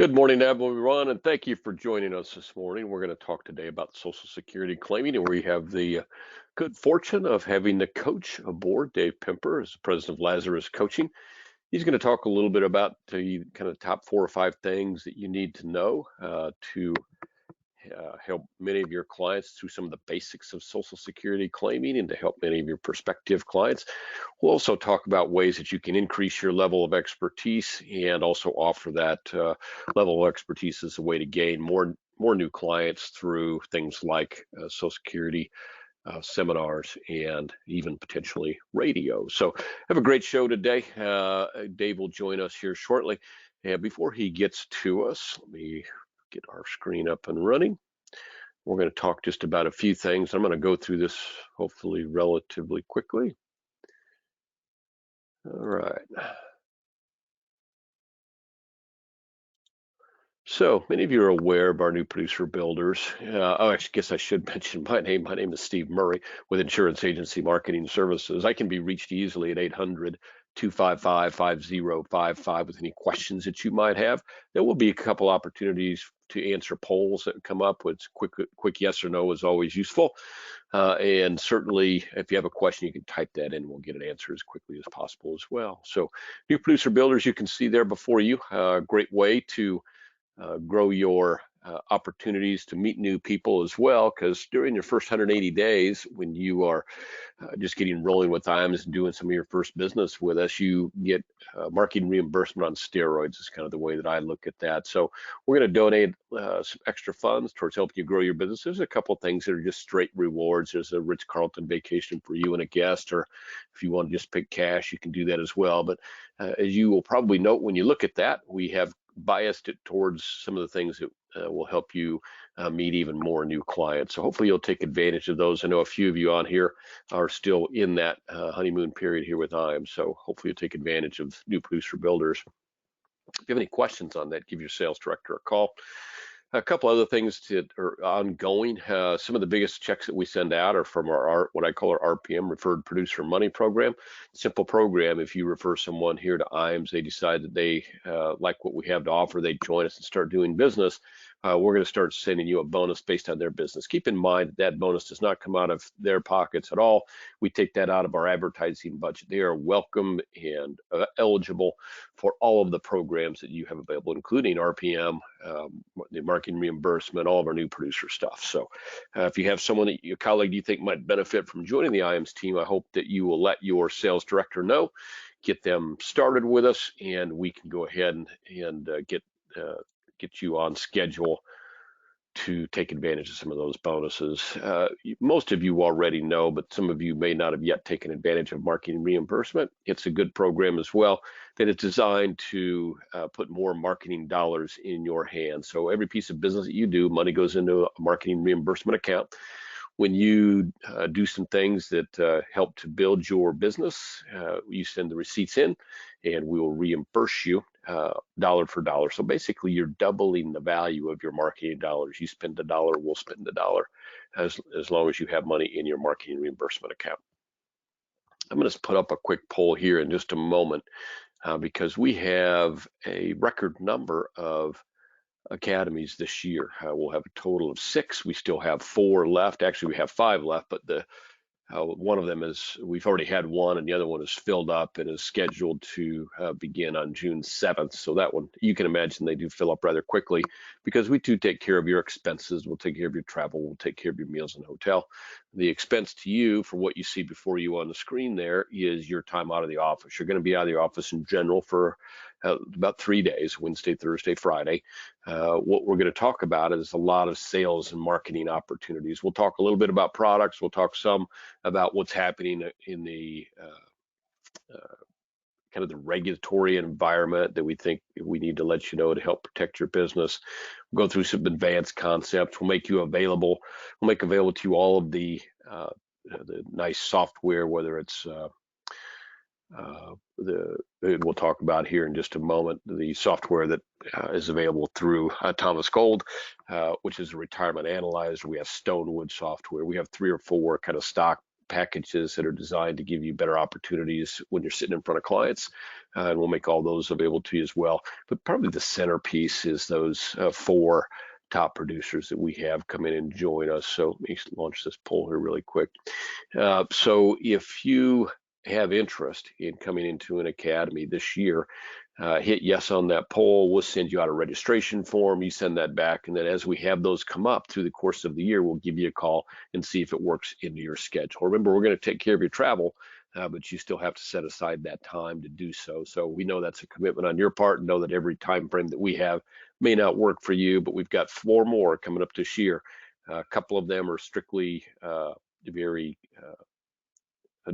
Good morning, everyone, and thank you for joining us this morning. We're going to talk today about Social Security claiming, and we have the good fortune of having the coach aboard, Dave Pimper, as the president of Lazarus Coaching. He's going to talk a little bit about the kind of top 4 or 5 things that you need to know to help many of your clients through some of the basics of Social Security claiming and to help many of your prospective clients. We'll also talk about ways that you can increase your level of expertise and also offer that level of expertise as a way to gain more new clients through things like Social Security seminars and even potentially radio. So have a great show today. Dave will join us here shortly. And before he gets to us, let me get our screen up and running. We're going to talk just about a few things. I'm going to go through this hopefully relatively quickly. All right. So many of you are aware of our new producer builders. I guess I should mention my name. My name is Steve Murray with Insurance Agency Marketing Services. I can be reached easily at 800-255-5055 with any questions that you might have. There will be a couple opportunities to answer polls that come up. With quick yes or no is always useful. And certainly, if you have a question, you can type that in. We'll get an answer as quickly as possible as well. So new producer builders, you can see there before you. Great way to grow your opportunities to meet new people as well, because during your first 180 days, when you are just getting rolling with IAMS and doing some of your first business with us, you get marketing reimbursement on steroids is kind of the way that I look at that. So we're going to donate some extra funds towards helping you grow your business. There's a couple of things that are just straight rewards. There's a Ritz-Carlton vacation for you and a guest, or if you want to just pick cash, you can do that as well. But as you will probably note when you look at that, we have biased it towards some of the things that will help you meet even more new clients. So hopefully you'll take advantage of those. I know a few of you on here are still in that honeymoon period here with IAMS. So hopefully you'll take advantage of new producer builders. If you have any questions on that, give your sales director a call. A couple other things that are ongoing. Some of the biggest checks that we send out are from our what I call our RPM, Referred Producer Money Program. Simple program. If you refer someone here to IAMS, they decide that they like what we have to offer, they join us and start doing business. We're going to start sending you a bonus based on their business. Keep in mind that bonus does not come out of their pockets at all. We take that out of our advertising budget. They are welcome and eligible for all of the programs that you have available, including RPM, the marketing reimbursement, all of our new producer stuff. So if you have someone that your colleague you think might benefit from joining the IAMS team, I hope that you will let your sales director know, get them started with us, and we can go ahead and get you on schedule to take advantage of some of those bonuses. Most of you already know, but some of you may not have yet taken advantage of marketing reimbursement. It's a good program as well that is designed to put more marketing dollars in your hands. So every piece of business that you do, money goes into a marketing reimbursement account. When you do some things that help to build your business, you send the receipts in and we will reimburse you dollar for dollar. So basically you're doubling the value of your marketing dollars. You spend a dollar, we'll spend a dollar as long as you have money in your marketing reimbursement account. I'm going to put up a quick poll here in just a moment because we have a record number of academies this year. We'll have a total of 6. We still have 4 left. Actually, we have 5 left, but one of them is, we've already had one, and the other one is filled up and is scheduled to begin on June 7th. So that one, you can imagine they do fill up rather quickly because we do take care of your expenses. We'll take care of your travel. We'll take care of your meals and hotel. The expense to you for what you see before you on the screen there is your time out of the office. You're going to be out of the office in general for about 3 days, Wednesday, Thursday, Friday. What we're going to talk about is a lot of sales and marketing opportunities. We'll talk a little bit about products. We'll talk some about what's happening in the kind of the regulatory environment that we think we need to let you know to help protect your business. We'll go through some advanced concepts. We'll make available to you all of the nice software, whether it's we'll talk about here in just a moment, the software that is available through Thomas Gold, which is a retirement analyzer. We have Stonewood software. We have 3 or 4 kind of stock packages that are designed to give you better opportunities when you're sitting in front of clients, and we'll make all those available to you as well. But probably the centerpiece is those 4 top producers that we have come in and join us. So let me launch this poll here really quick. So if you have interest in coming into an academy this year, hit yes on that poll. We'll send you out a registration form. You send that back, and then as we have those come up through the course of the year, we'll give you a call and see if it works into your schedule. Remember, we're going to take care of your travel, but you still have to set aside that time to do so. So we know that's a commitment on your part, and know that every time frame that we have may not work for you, but we've got 4 more coming up this year. A couple of them are strictly very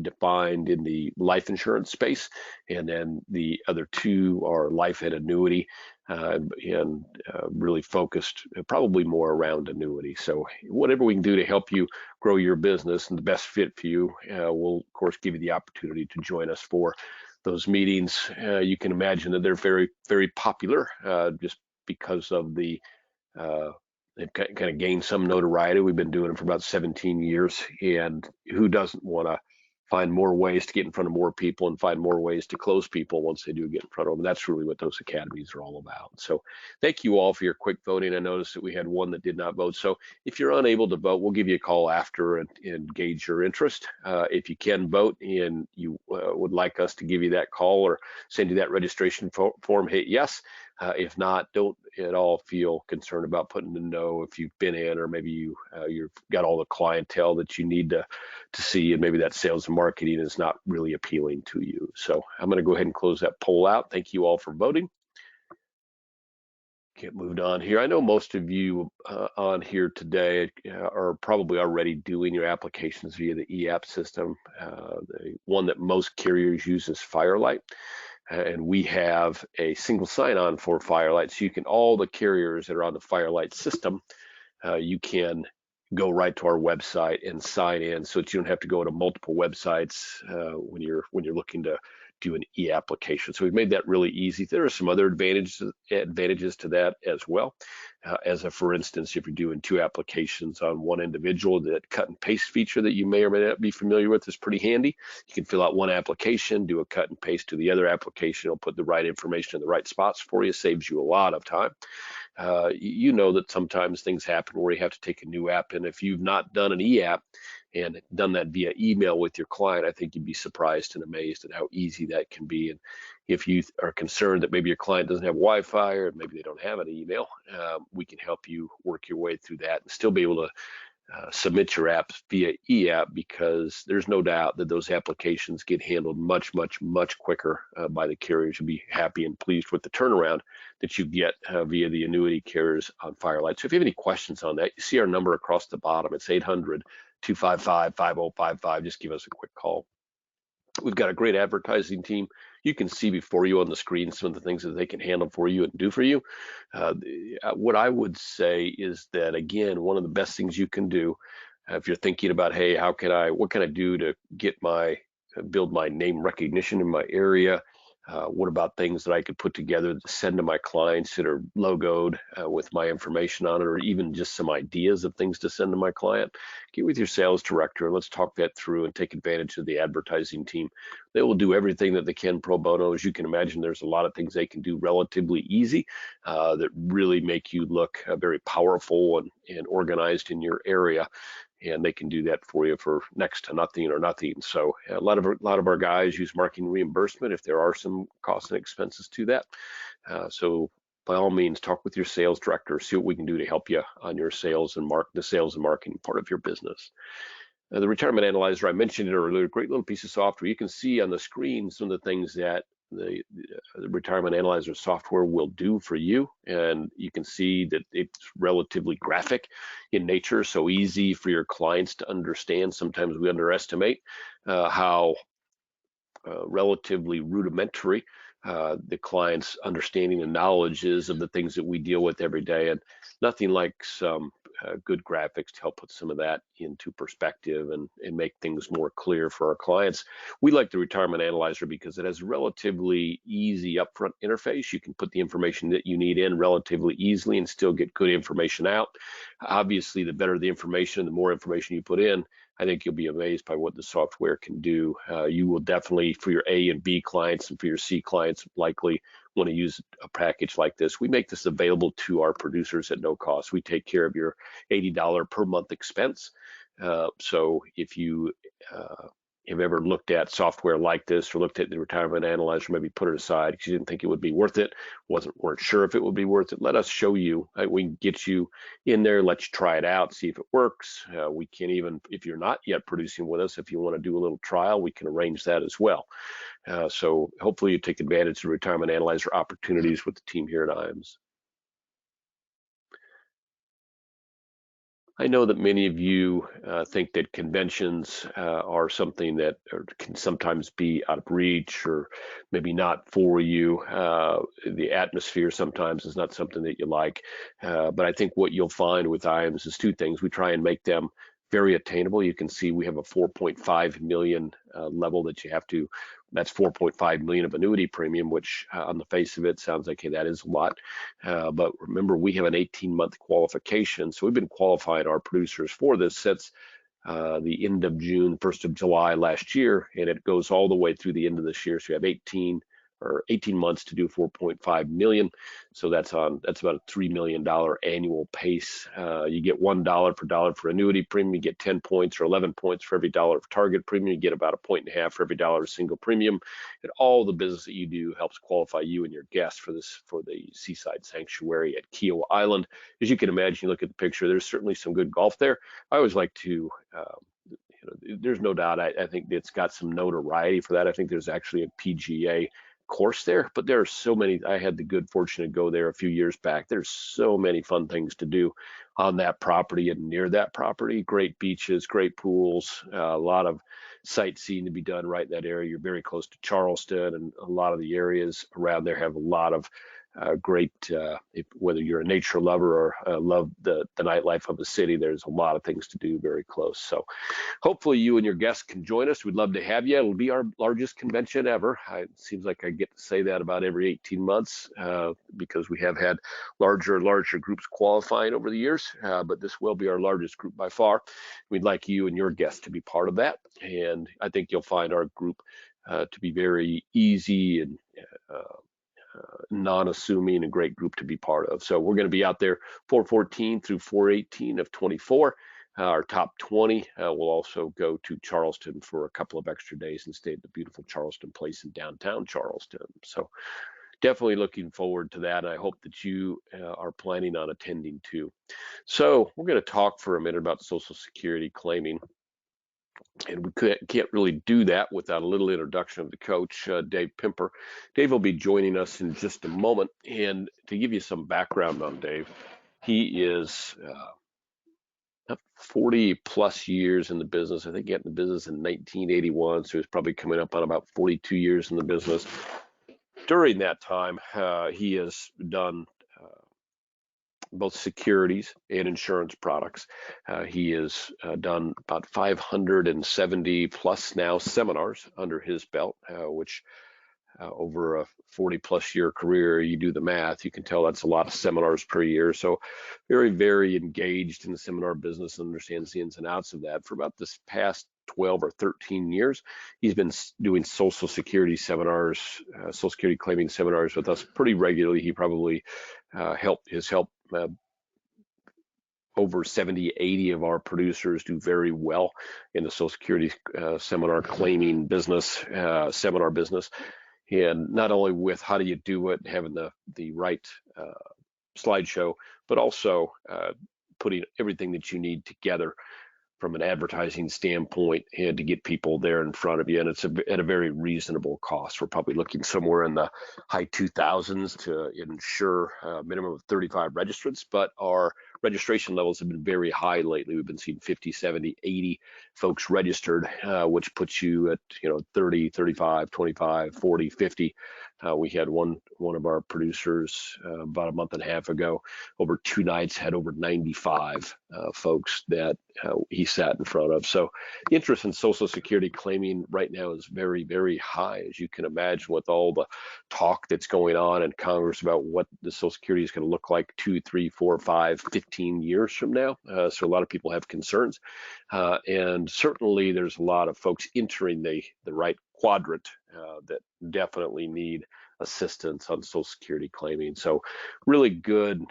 defined in the life insurance space, and then the other 2 are life and annuity, and really focused probably more around annuity. So whatever we can do to help you grow your business and the best fit for you, we'll of course give you the opportunity to join us for those meetings. You can imagine that they're very, very popular just because of the they've kind of gained some notoriety. We've been doing it for about 17 years, and who doesn't want to find more ways to get in front of more people and find more ways to close people once they do get in front of them? That's really what those academies are all about. So thank you all for your quick voting. I noticed that we had 1 that did not vote. So if you're unable to vote, we'll give you a call after and gauge your interest. If you can vote and you would like us to give you that call or send you that registration form, hit yes. If not, don't at all feel concerned about putting a no if you've been in, or maybe you've got all the clientele that you need to see, and maybe that sales and marketing is not really appealing to you. So I'm going to go ahead and close that poll out. Thank you all for voting. Get moved on here. I know most of you on here today are probably already doing your applications via the eApp system. The one that most carriers use is Firelight. And we have a single sign-on for Firelight, so you can, all the carriers that are on the Firelight system, you can go right to our website and sign in, so that you don't have to go to multiple websites when you're looking to do an e-application. So we've made that really easy. There are some other advantages to that as well. For instance, if you're doing 2 applications on one individual, that cut and paste feature that you may or may not be familiar with is pretty handy. You can fill out one application, do a cut and paste to the other application. It'll put the right information in the right spots for you. Saves you a lot of time. You know that sometimes things happen where you have to take a new app, and if you've not done an e-app and done that via email with your client, I think you'd be surprised and amazed at how easy that can be. And if you are concerned that maybe your client doesn't have Wi-Fi, or maybe they don't have an email, we can help you work your way through that and still be able to submit your apps via eApp, because there's no doubt that those applications get handled much, much, much quicker by the carriers. You'll be happy and pleased with the turnaround that you get via the annuity carriers on Firelight. So if you have any questions on that, you see our number across the bottom. It's 800-255-5055. Just give us a quick call. We've got a great advertising team. You can see before you on the screen some of the things that they can handle for you and do for you. What I would say is that, again, one of the best things you can do if you're thinking about, hey, what can I do to build my name recognition in my area? What about things that I could put together to send to my clients that are logoed with my information on it, or even just some ideas of things to send to my client? Get with your sales director and let's talk that through and take advantage of the advertising team. They will do everything that they can pro bono. As you can imagine, there's a lot of things they can do relatively easy that really make you look very powerful and organized in your area. And they can do that for you for next to nothing or nothing. So a lot of our guys use marketing reimbursement if there are some costs and expenses to that. So by all means, talk with your sales director, see what we can do to help you on your sales and marketing part of your business. The Retirement Analyzer, I mentioned it earlier, great little piece of software. You can see on the screen some of the things that the Retirement Analyzer software will do for you, and you can see that it's relatively graphic in nature, so easy for your clients to understand. Sometimes we underestimate how relatively rudimentary the client's understanding and knowledge is of the things that we deal with every day, and nothing like some good graphics to help put some of that into perspective and make things more clear for our clients. We like the Retirement Analyzer because it has a relatively easy upfront interface. You can put the information that you need in relatively easily and still get good information out. Obviously, the better the information, the more information you put in, I think you'll be amazed by what the software can do. You will definitely, for your A and B clients and for your C clients, likely want to use a package like this. We make this available to our producers at no cost. We take care of your $80 per month expense. So if you have ever looked at software like this or looked at the retirement analyzer, maybe put it aside because you didn't think it would be worth it, weren't sure if it would be worth it, let us show you. We can get you in there, let you try it out, see if it works. We can even, if you're not yet producing with us, if you want to do a little trial, we can arrange that as well. So hopefully you take advantage of retirement analyzer opportunities with the team here at IAMS. I know that many of you think that conventions are something that can sometimes be out of reach or maybe not for you. The atmosphere sometimes is not something that you like. But I think what you'll find with IAMS is two things. We try and make them very attainable. You can see we have a 4.5 million level that you have to, that's 4.5 million of annuity premium, which on the face of it sounds like, hey, that is a lot. But remember, we have an 18-month qualification. So we've been qualifying our producers for this since the end of June, 1st of July last year, and it goes all the way through the end of this year. So you have 18 months to do 4.5 million. So that's about a $3 million annual pace. You get $1 per dollar for annuity premium. You get 10 points or 11 points for every dollar of target premium. You get about 1.5 points for every dollar of single premium. And all the business that you do helps qualify you and your guests for the Seaside Sanctuary at Kiawah Island. As you can imagine, you look at the picture, there's certainly some good golf there. I always like to there's no doubt. I think it's got some notoriety for that. I think there's actually a PGA course there, but there are so many. I had the good fortune to go there a few years back. There's so many fun things to do on that property and near that property. Great beaches, great pools, a lot of sightseeing to be done right in that area. You're very close to Charleston, and a lot of the areas around there have a lot of great, whether you're a nature lover or love the nightlife of the city, there's a lot of things to do very close. So hopefully you and your guests can join us. We'd love to have you. It'll be our largest convention ever. It seems like I get to say that about every 18 months because we have had larger and larger groups qualifying over the years, but this will be our largest group by far. We'd like you and your guests to be part of that. And I think you'll find our group to be very easy and non-assuming, a great group to be part of. So we're going to be out there 4/14 through 4/18 of 24. Our top 20 will also go to Charleston for a couple of extra days and stay at the beautiful Charleston Place in downtown Charleston. So definitely looking forward to that. And I hope that you are planning on attending too. So we're going to talk for a minute about Social Security claiming. And we can't really do that without a little introduction of the coach, Dave Pimper. Dave will be joining us in just a moment. And to give you some background on Dave, he is 40 plus years in the business. I think he got in the business in 1981, so he's probably coming up on about 42 years in the business. During that time, he has done both securities and insurance products. He has done about 570 plus now seminars under his belt, which over a 40 plus year career, you do the math, you can tell that's a lot of seminars per year. So very, very engaged in the seminar business and understands the ins and outs of that. For about this past 12 or 13 years, he's been doing Social Security seminars, Social Security claiming seminars with us pretty regularly. He probably has helped over 70, 80 of our producers do very well in the Social Security seminar claiming business, seminar business. And not only with how do you do it, having the right slideshow, but also putting everything that you need together from an advertising standpoint and to get people there in front of you. And it's at a very reasonable cost. We're probably looking somewhere in the high 2000s to ensure a minimum of 35 registrants, but our registration levels have been very high lately. We've been seeing 50, 70, 80 folks registered, which puts you at 30, 35, 25, 40, 50 We had one of our producers about a month and a half ago, over 2 nights, had over 95 folks that he sat in front of. So the interest in Social Security claiming right now is very, very high, as you can imagine, with all the talk that's going on in Congress about what the Social Security is going to look like 2, 3, 4, 5, 15 years from now. So a lot of people have concerns. And certainly there's a lot of folks entering the right quadrant that definitely need assistance on Social Security claiming. So really good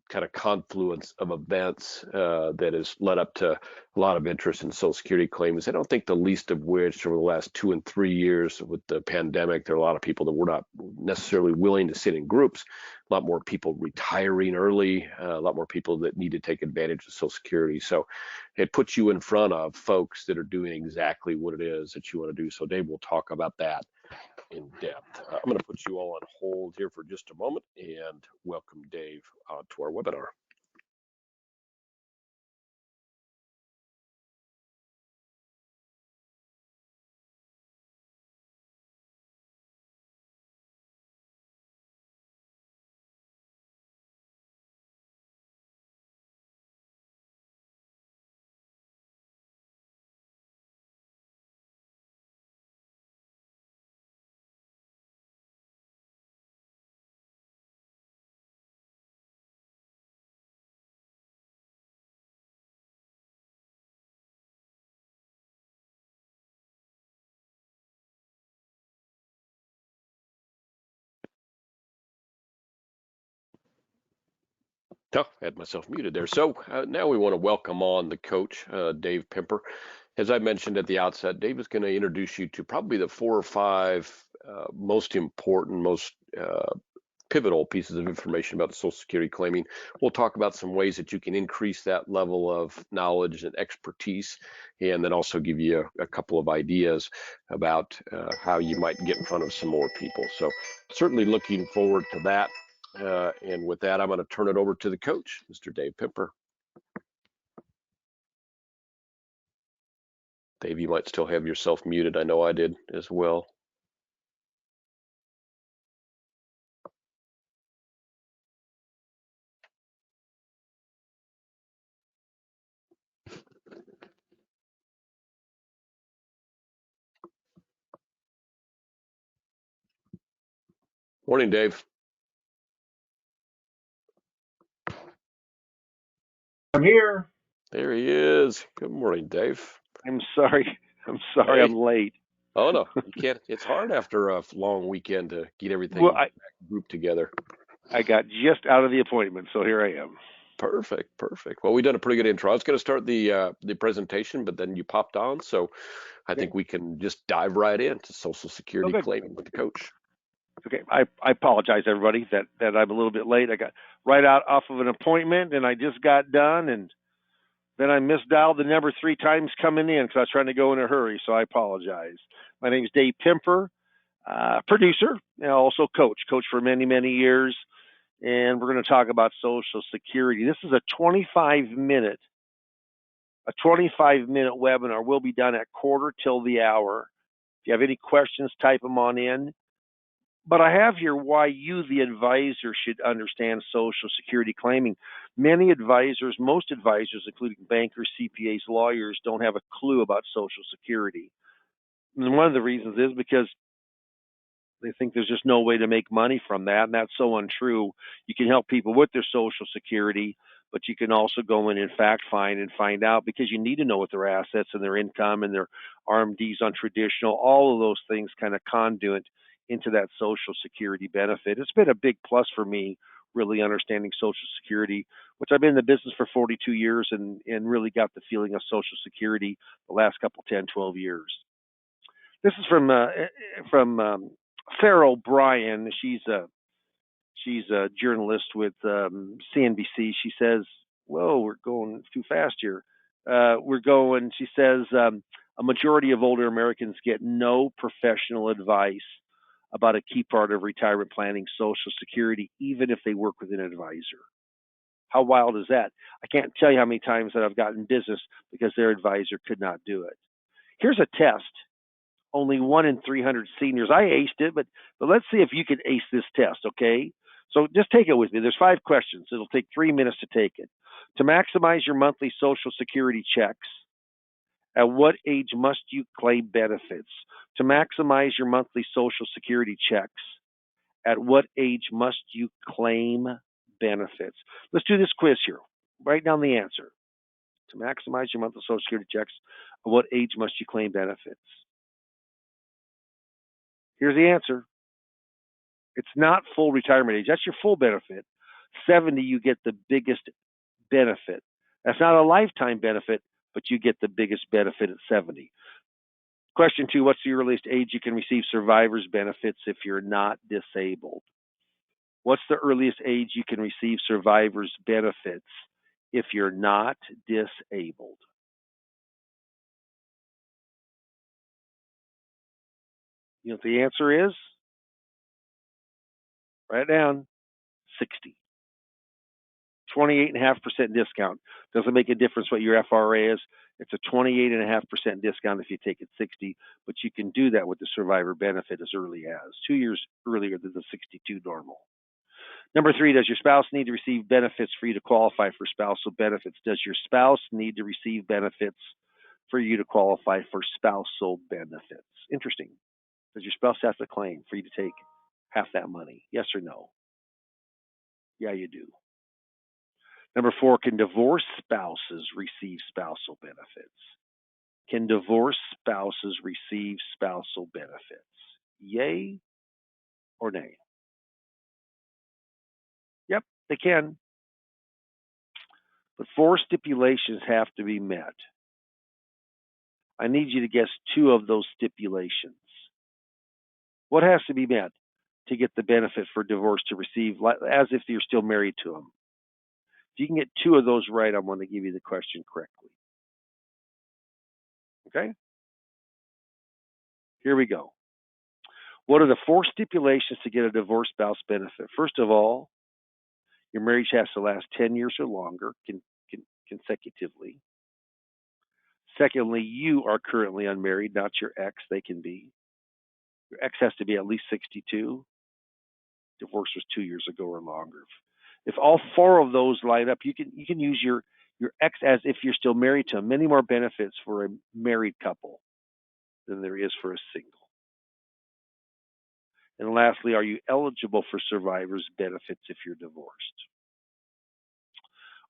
kind of confluence of events that has led up to a lot of interest in Social Security claims. I don't think the least of which over the last 2 and 3 years with the pandemic, there are a lot of people that were not necessarily willing to sit in groups, a lot more people retiring early, a lot more people that need to take advantage of Social Security. So it puts you in front of folks that are doing exactly what it is that you want to do. So Dave will talk about that in depth. I'm going to put you all on hold here for just a moment and welcome Dave to our webinar. Oh, I had myself muted there. So now we want to welcome on the coach, Dave Pimper. As I mentioned at the outset, Dave is going to introduce you to probably the 4 or 5 most important, most pivotal pieces of information about Social Security claiming. We'll talk about some ways that you can increase that level of knowledge and expertise, and then also give you a couple of ideas about how you might get in front of some more people. So certainly looking forward to that. And with that, I'm going to turn it over to the coach, Mr. Dave Pimper. Dave, you might still have yourself muted. I know I did as well. Morning, Dave. I'm here. There he is. Good morning, Dave. I'm sorry. Hey. I'm late. Oh no, you can't. It's hard after a long weekend to get everything Well, grouped together. I got just out of the appointment, so here I am. Perfect, perfect. Well, we've done a pretty good intro. I was going to start the presentation, but then you popped on, so I think we can just dive right into Social Security claiming with the coach. Okay, I apologize, everybody, that I'm a little bit late. I got right out off of an appointment, and I just got done, and then I misdialed the number 3 times coming in because I was trying to go in a hurry, so I apologize. My name is Dave Pimper, producer, and also coach for many, many years, and we're going to talk about Social Security. This is a 25-minute webinar. Will be done at quarter till the hour. If you have any questions, type them on in. But I have here why you, the advisor, should understand Social Security claiming. Many advisors, most advisors, including bankers, CPAs, lawyers, don't have a clue about Social Security. And one of the reasons is because they think there's just no way to make money from that, and that's so untrue. You can help people with their Social Security, but you can also go in and fact find and find out, because you need to know what their assets and their income and their RMDs on traditional, all of those things kind of conduit into that Social Security benefit. It's been a big plus for me, really understanding Social Security, which I've been in the business for 42 years and really got the feeling of Social Security the last couple 10, 12 years. This is from Farrah O'Brien. She's a journalist with CNBC. She says, "Whoa, we're going too fast here." She says, a majority of older Americans get no professional advice about a key part of retirement planning, Social Security, even if they work with an advisor. How wild is that? I can't tell you how many times that I've gotten business because their advisor could not do it. Here's a test. Only 1 in 300 seniors. I aced it, but let's see if you can ace this test, okay? So just take it with me. There's 5 questions. It'll take 3 minutes to take it. To maximize your monthly Social Security checks, at what age must you claim benefits? To maximize your monthly Social Security checks, at what age must you claim benefits? Let's do this quiz here. Write down the answer. To maximize your monthly Social Security checks, at what age must you claim benefits? Here's the answer. It's not full retirement age. That's your full benefit. 70, you get the biggest benefit. That's not a lifetime benefit, but you get the biggest benefit at 70. Question 2, what's the earliest age you can receive survivor's benefits if you're not disabled? What's the earliest age you can receive survivor's benefits if you're not disabled? You know what the answer is? Write it down. 60. 28.5% discount. Doesn't make a difference what your FRA is. It's a 28.5% discount if you take it 60, but you can do that with the survivor benefit as early as 2 years earlier than the 62 normal. Number 3, does your spouse need to receive benefits for you to qualify for spousal benefits? Does your spouse need to receive benefits for you to qualify for spousal benefits? Interesting. Does your spouse have to claim for you to take half that money? Yes or no? Yeah, you do. Number 4, can divorced spouses receive spousal benefits? Can divorced spouses receive spousal benefits? Yay or nay? Yep, they can. But 4 stipulations have to be met. I need you to guess 2 of those stipulations. What has to be met to get the benefit for divorce to receive, as if you're still married to them? If you can get 2 of those right, I'm going to give you the question correctly. Okay? Here we go. What are the 4 stipulations to get a divorced spouse benefit? First of all, your marriage has to last 10 years or longer consecutively. Secondly, you are currently unmarried, not your ex. They can be. Your ex has to be at least 62. Divorce was 2 years ago or longer. If all 4 of those line up, you can use your ex as if you're still married to him. Many more benefits for a married couple than there is for a single. And lastly, are you eligible for survivor's benefits if you're divorced?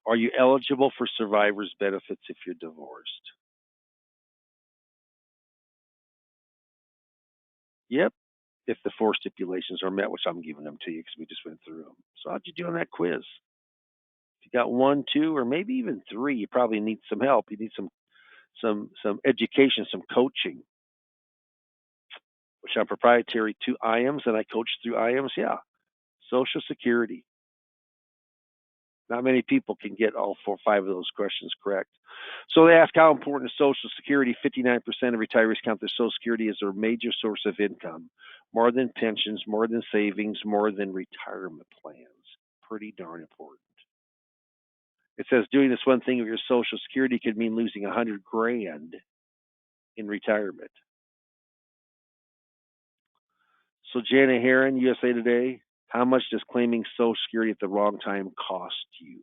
Are you eligible for survivor's benefits if you're divorced? Yep, if the 4 stipulations are met, which I'm giving them to you because we just went through them. So how'd you do on that quiz? If you got 1, 2, or maybe even 3, you probably need some help. You need some education, some coaching. Which I'm proprietary to IAMS, and I coach through IAMS. Yeah, Social Security. Not many people can get all 4 or 5 of those questions correct. So they ask, how important is Social Security? 59% of retirees count their Social Security as their major source of income, more than pensions, more than savings, more than retirement plans. Pretty darn important. It says doing this one thing with your Social Security could mean losing $100,000 in retirement. So Janet Heron, USA Today, how much does claiming Social Security at the wrong time cost you?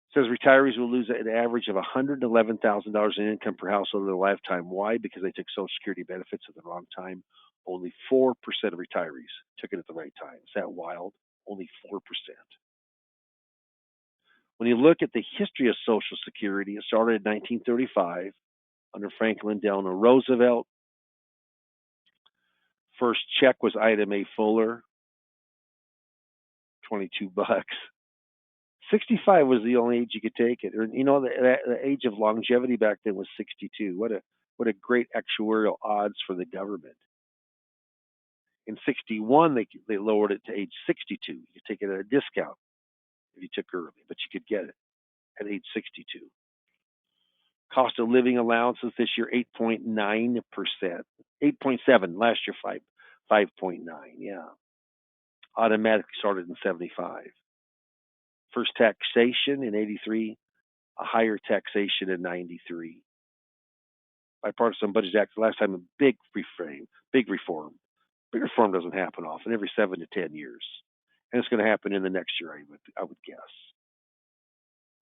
It says retirees will lose an average of $111,000 in income per household in their lifetime. Why? Because they took Social Security benefits at the wrong time. Only 4% of retirees took it at the right time. Is that wild? Only 4%. When you look at the history of Social Security, it started in 1935 under Franklin Delano Roosevelt. First check was Ida Mae Fuller, $22. 65 was the only age you could take it. Or, you know, the age of longevity back then was 62. What a great actuarial odds for the government. In 61, they lowered it to age 62. You could take it at a discount if you took early, but you could get it at age 62. Cost of living allowances this year, 8.9%. 8.7, last year 5.9, yeah. Automatically started in 75. First taxation in 83, a higher taxation in 93. Bipartisan Budget Act, the last time a big reform. Big reform doesn't happen often, every 7 to 10 years. And it's going to happen in the next year, I would guess.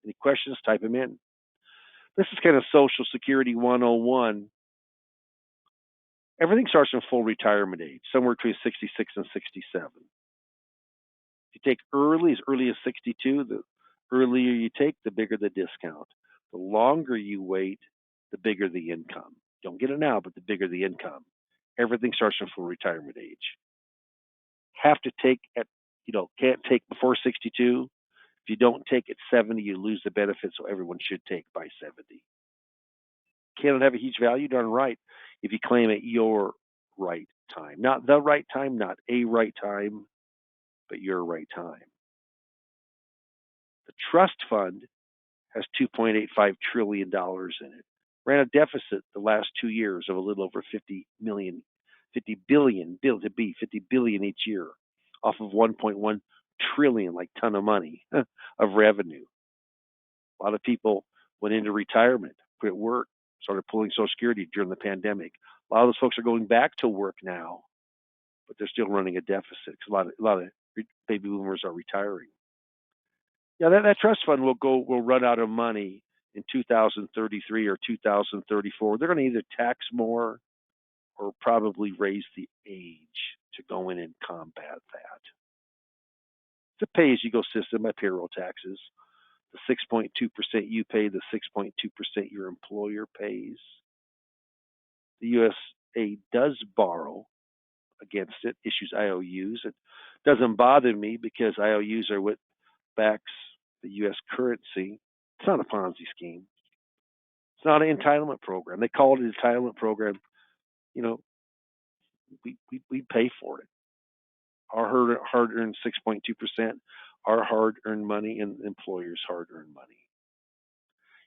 Any questions? Type them in. This is kind of Social Security 101. Everything starts from full retirement age, somewhere between 66 and 67. If you take as early as 62, the earlier you take, the bigger the discount. The longer you wait, the bigger the income. Don't get it now, but the bigger the income. Everything starts from full retirement age. Have to take can't take before 62. If you don't take at 70, you lose the benefit, so everyone should take by 70. Can it have a huge value? Darn right, if you claim at your right time. Not the right time, not a right time, but your right time. The trust fund has $2.85 trillion in it. Ran a deficit the last 2 years of a little over 50 billion each year, off of 1.1 trillion, like ton of money of revenue. A lot of people went into retirement, quit work, started pulling Social Security during the pandemic. A lot of those folks are going back to work now, but they're still running a deficit because a lot of baby boomers are retiring. Yeah, that trust fund will run out of money in 2033 or 2034. They're going to either tax more or probably raise the age to go in and combat that. It's a pay-as-you-go system by payroll taxes. The 6.2% you pay, the 6.2% your employer pays. The USA does borrow against it, issues IOUs. It doesn't bother me because IOUs are what backs the U.S. currency. It's not a Ponzi scheme. It's not an entitlement program. They call it an entitlement program. We pay for it. Our hard-earned 6.2%, our hard-earned money, and employers' hard-earned money.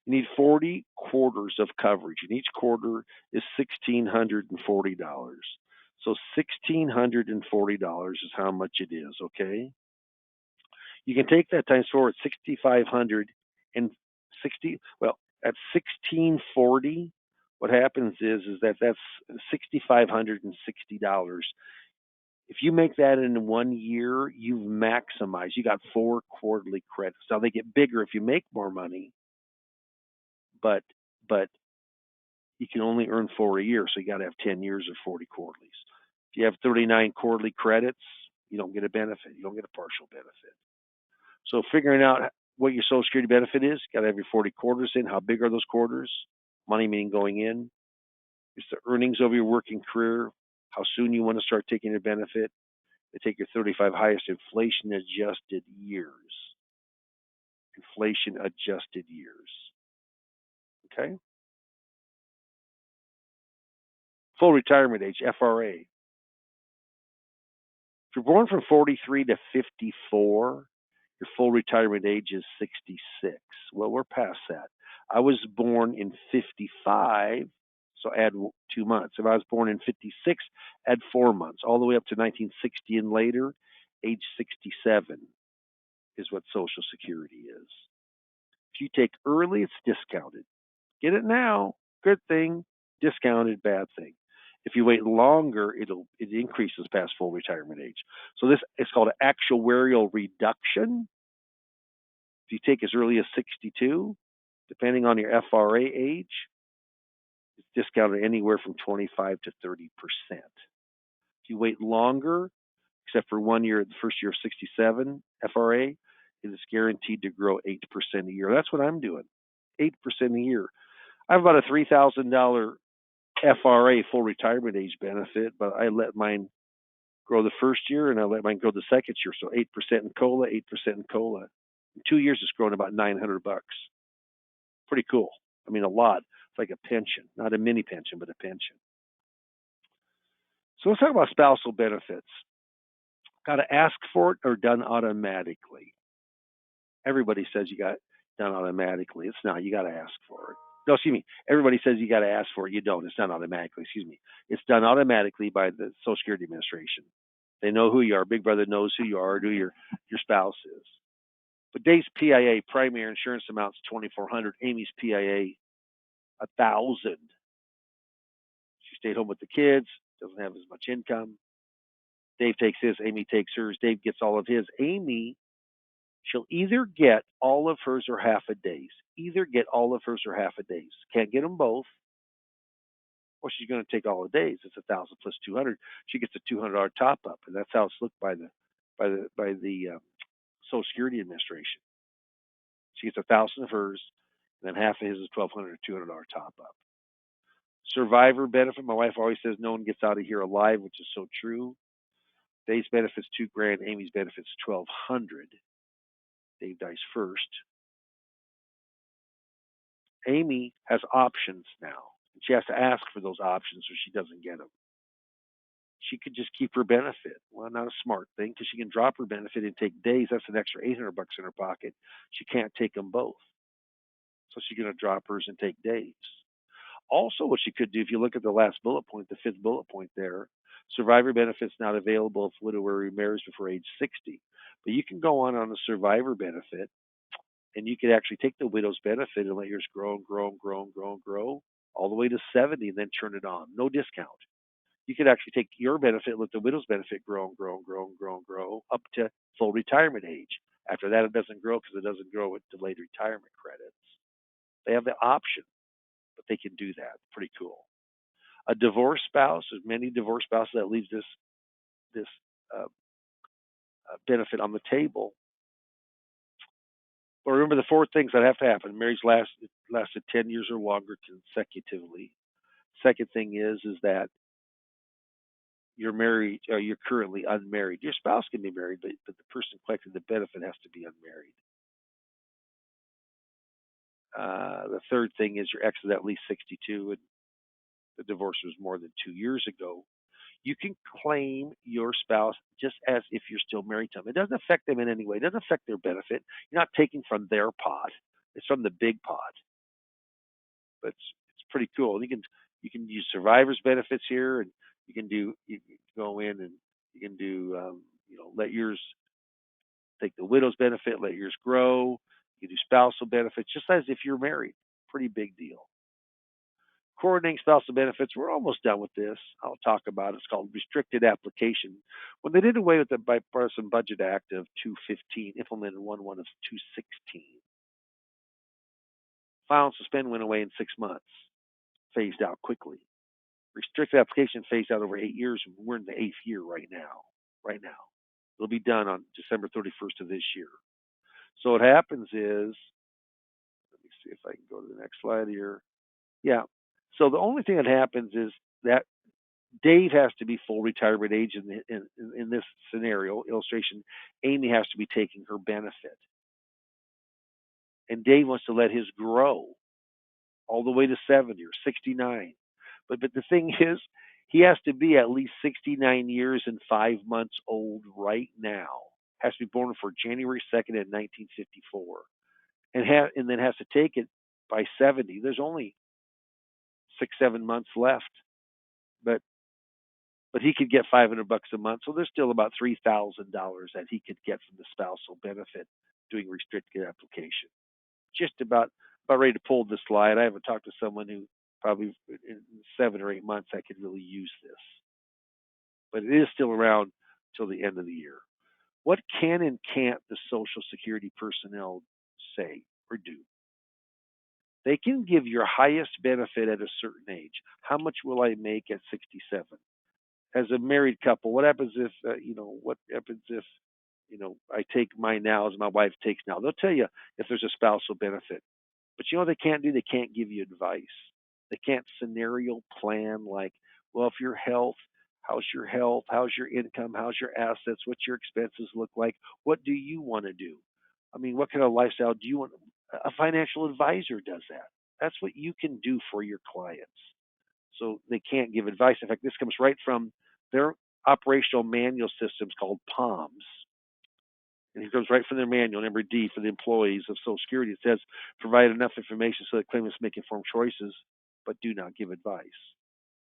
You need 40 quarters of coverage, and each quarter is $1,640. So $1,640 is how much it is, okay? You can take that times 4 at 6,560. Well, at 1,640, what happens is that's $6,560. If you make that in 1 year, you've maximized. You got 4 quarterly credits. Now they get bigger if you make more money, but you can only earn 4 a year, so you got to have 10 years of 40 quarterlies. If you have 39 quarterly credits, you don't get a benefit. You don't get a partial benefit. So figuring out what your Social Security benefit is, got to have your 40 quarters in. How big are those quarters? Money meaning going in. It's the earnings over your working career. How soon you want to start taking your benefit. They take your 35 highest inflation-adjusted years. Inflation-adjusted years. Okay? Full retirement age, FRA. If you're born from 43 to 54, your full retirement age is 66. Well, we're past that. I was born in 55, so add 2 months. If I was born in 56, add 4 months, all the way up to 1960 and later, age 67 is what Social Security is. If you take early, it's discounted. Get it now, good thing. Discounted, bad thing. If you wait longer, it increases past full retirement age. So this is called an actuarial reduction. If you take as early as 62, depending on your FRA age, it's discounted anywhere from 25 to 30%. If you wait longer, except for 1 year, the first year of 67 FRA, it is guaranteed to grow 8% a year. That's what I'm doing, 8% a year. I have about a $3,000 FRA full retirement age benefit, but I let mine grow the first year and I let mine grow the second year. So 8% in COLA, 8% in COLA. In 2 years, it's grown about $900. Pretty cool. I mean, a lot. It's like a pension, not a mini pension, but a pension. So let's talk about spousal benefits. Got to ask for it or done automatically? Everybody says you got it done automatically. It's not. You got to ask for it. No, excuse me. Everybody says you got to ask for it. You don't. It's done automatically. Excuse me. It's done automatically by the Social Security Administration. They know who you are. Big Brother knows who you are, who your spouse is. But Dave's PIA primary insurance amounts $2,400. Amy's PIA $1,000. stayed home with the kids, doesn't have as much income. Dave takes his, Amy takes hers, Dave gets all of his. Amy, she'll either get all of hers or half a day's. Either get all of hers or half a day's. Can't get them both. Or she's going to take all the days. It's 1,000 plus 200. She gets a $200 top up, and that's how it's looked by the Social Security Administration. She gets 1,000 of hers, and then half of his is 1,200, $200 top up. Survivor benefit. My wife always says no one gets out of here alive, which is so true. Dave's benefits $2,000. Amy's benefits 1,200. Dave dies first. Amy has options now. She has to ask for those options or she doesn't get them. She could just keep her benefit. Well, not a smart thing because she can drop her benefit and take days. That's an extra $800 in her pocket. She can't take them both. So she's going to drop hers and take days. Also, what she could do, if you look at the last bullet point, the fifth bullet point there, survivor benefits not available if widower remarries before age 60. But you can go on a survivor benefit, and you could actually take the widow's benefit and let yours grow and grow and grow and grow and grow all the way to 70 and then turn it on. No discount. You could actually take your benefit, let the widow's benefit grow and grow and grow and grow and grow up to full retirement age. After that, it doesn't grow because it doesn't grow with delayed retirement credits. They have the option, but they can do that. Pretty cool. A divorced spouse, there's many divorced spouses that leaves this uh, benefit on the table. But remember the four things that have to happen. Marriage lasted 10 years or longer consecutively. Second thing is that you're married or you're currently unmarried. Your spouse can be married, but the person collecting the benefit has to be unmarried. The third thing is your ex is at least 62 and the divorce was more than 2 years ago. You can claim your spouse just as if you're still married to them. It doesn't affect them in any way. It doesn't affect their benefit. You're not taking from their pot. It's from the big pot. But it's pretty cool. You can use survivors benefits here, and you can go in and you can do let yours take the widow's benefit, let yours grow. You can do spousal benefits just as if you're married. Pretty big deal. Coordinating spousal benefits, we're almost done with this. I'll talk about it. It's called restricted application. When they did away with the Bipartisan Budget Act of 2015, implemented 1/1 of 2016, file and suspend went away in 6 months, phased out quickly. Restricted application phased out over 8 years, and we're in the 8th year right now. Right now, it'll be done on December 31st of this year. So what happens is, let me see if I can go to the next slide here. Yeah. So the only thing that happens is that Dave has to be full retirement age in this scenario illustration. Amy has to be taking her benefit, and Dave wants to let his grow all the way to 70 or 69. But the thing is, he has to be at least 69 years and 5 months old right now. Has to be born for January 2nd in 1954, and then has to take it by 70. There's only 6-7 months left, but he could get $500 a month. So there's still about $3,000 that he could get from the spousal benefit doing restricted application. Just about ready to pull this slide. I haven't talked to someone who probably in 7 or 8 months that could really use this, but it is still around till the end of the year. What can and can't the Social Security personnel say or do? They can give your highest benefit at a certain age. How much will I make at 67? As a married couple, what happens if I take mine now as my wife takes now? They'll tell you if there's a spousal benefit. But you know what they can't do? They can't give you advice. They can't scenario plan like, well, if your health, how's your health? How's your income? How's your assets? What's your expenses look like? What do you want to do? I mean, what kind of lifestyle do you want? A financial advisor does that. That's what you can do for your clients. So they can't give advice. In fact, this comes right from their operational manual systems called POMS. And it goes right from their manual, number D, for the employees of Social Security. It says, provide enough information so that claimants make informed choices, but do not give advice.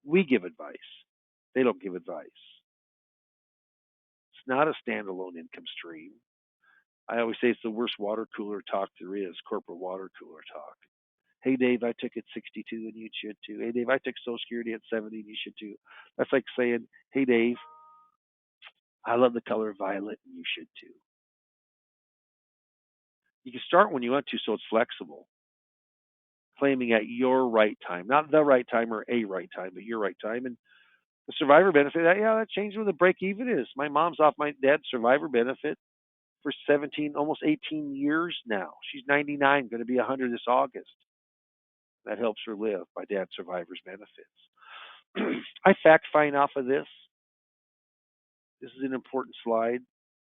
We give advice. They don't give advice. It's not a standalone income stream. I always say it's the worst water cooler talk there is, corporate water cooler talk. Hey, Dave, I took it 62 and you should too. Hey, Dave, I took Social Security at 70 and you should too. That's like saying, hey, Dave, I love the color violet and you should too. You can start when you want to so it's flexible, claiming at your right time, not the right time or a right time, but your right time. And the survivor benefit, yeah, that changed when the break even is. My mom's off my dad's survivor benefit for 17, almost 18 years now. She's 99, going to be 100 this August. That helps her live by dad's survivor's benefits. I fact find off of this. This is an important slide.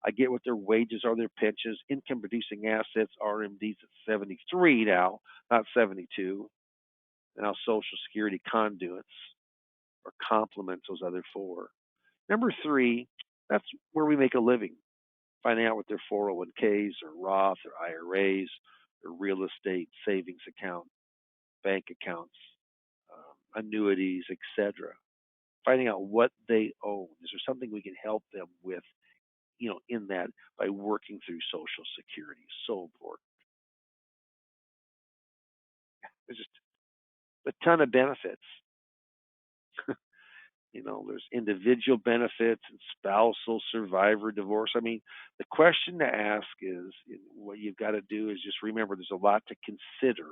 I get what their wages are, their pensions, income producing assets, RMDs at 73 now, not 72. And now Social Security conduits or complements those other four. Number three, that's where we make a living, finding out what their 401ks or Roth or IRAs or real estate savings account, bank accounts, annuities, etc. Finding out what they own. Is there something we can help them with, in that by working through Social Security? So important. There's just a ton of benefits. There's individual benefits and spousal, survivor, divorce. I mean, the question to ask is, what you've got to do is just remember there's a lot to consider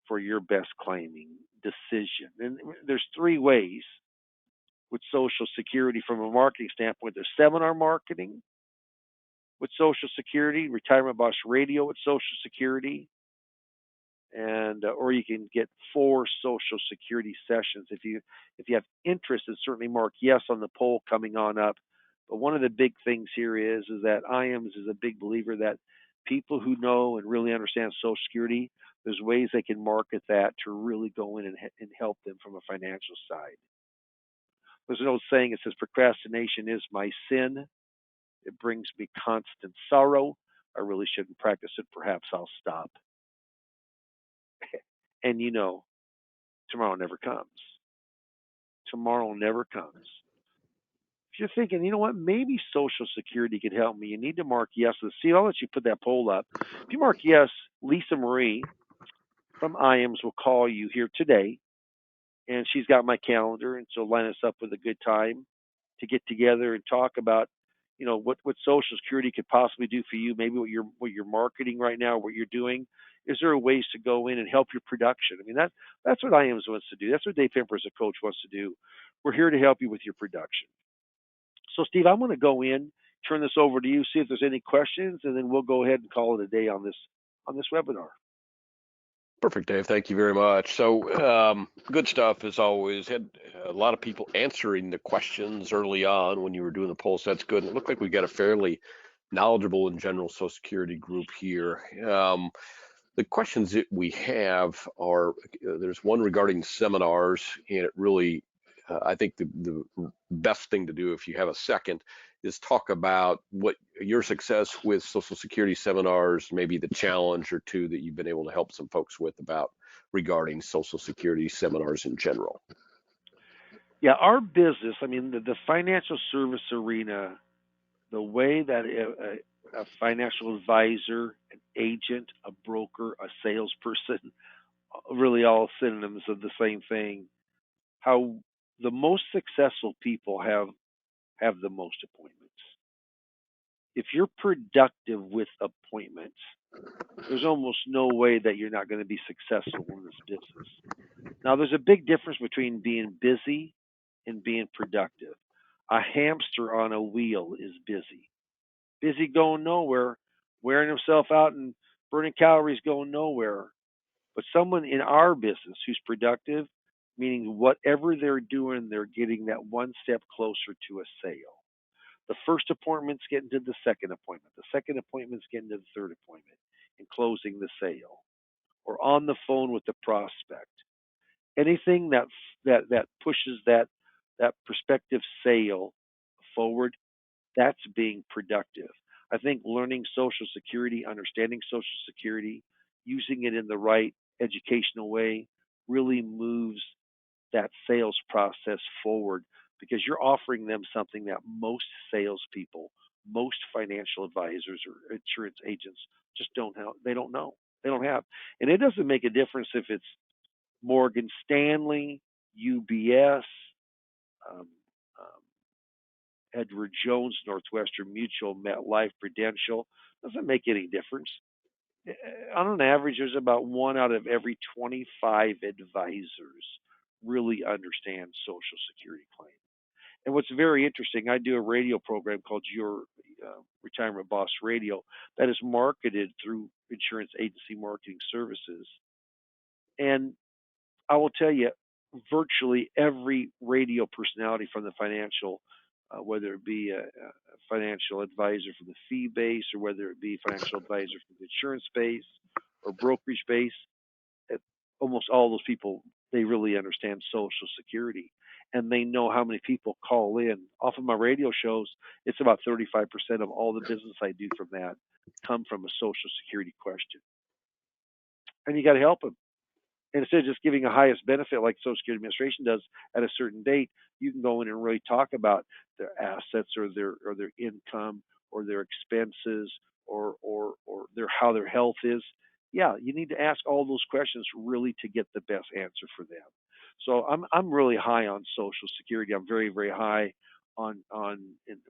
for your best claiming decision. And there's three ways with Social Security from a marketing standpoint. There's seminar marketing with Social Security, Retirement Boss Radio with Social Security, and or you can get 4 Social Security sessions if you have interest. And certainly mark yes on the poll coming on up. But one of the big things here is that IAMS is a big believer that people who know and really understand Social Security, there's ways they can market that to really go in and help them from a financial side. There's an old saying, it says, procrastination is my sin. It brings me constant sorrow. I really shouldn't practice it. Perhaps I'll stop. And tomorrow never comes. Tomorrow never comes. If you're thinking, you know what, maybe Social Security could help me, you need to mark yes. See, I'll let you put that poll up. If you mark yes, Lisa Marie from IAMS will call you here today, and she's got my calendar, and so line us up with a good time to get together and talk about, what Social Security could possibly do for you. Maybe what you're marketing right now, what you're doing. Is there ways to go in and help your production? I mean, that's what IAMS wants to do. That's what Dave Pemper as a coach wants to do. We're here to help you with your production. So, Steve, I'm going to go in, turn this over to you, see if there's any questions, and then we'll go ahead and call it a day on this webinar. Perfect, Dave. Thank you very much. So good stuff as always. Had a lot of people answering the questions early on when you were doing the polls. That's good. It looked like we got a fairly knowledgeable and general Social Security group here. The questions that we have are, there's one regarding seminars, and it really, I think the best thing to do if you have a second is talk about what your success with Social Security seminars, maybe the challenge or two that you've been able to help some folks with about regarding Social Security seminars in general. Yeah, our business, I mean, the financial service arena, the way that a financial advisor, an agent, a broker, a salesperson, really all synonyms of the same thing, how the most successful people have the most appointments. If you're productive with appointments, there's almost no way that you're not going to be successful in this business. Now, there's a big difference between being busy and being productive. A hamster on a wheel is busy. Busy going nowhere, wearing himself out and burning calories going nowhere. But someone in our business who's productive, meaning whatever they're doing, they're getting that one step closer to a sale. The first appointment's getting to the second appointment. The second appointment's getting to the third appointment and closing the sale, or on the phone with the prospect. Anything that pushes that prospective sale forward, that's being productive. I think learning Social Security, understanding Social Security, using it in the right educational way really moves that sales process forward, because you're offering them something that most salespeople, most financial advisors or insurance agents just don't know. They don't know. They don't have, and it doesn't make a difference if it's Morgan Stanley, UBS, um, um, Edward Jones, Northwestern Mutual, MetLife, Prudential. Doesn't make any difference. On an average, there's about 1 out of every 25 advisors really understand Social Security claim. And what's very interesting, I do a radio program called Your Retirement Boss Radio that is marketed through Insurance Agency Marketing Services. And I will tell you, virtually every radio personality from the financial, whether it be a financial advisor from the fee base or whether it be financial advisor from the insurance base or brokerage base, almost all those people, they really understand Social Security and they know how many people call in. Off of my radio shows, it's about 35% of all the business I do from that come from a Social Security question. And you got to help them. And instead of just giving a highest benefit like Social Security Administration does at a certain date, you can go in and really talk about their assets or their income or their expenses or their how their health is. Yeah, you need to ask all those questions really to get the best answer for them. So I'm really high on Social Security. I'm very, very high on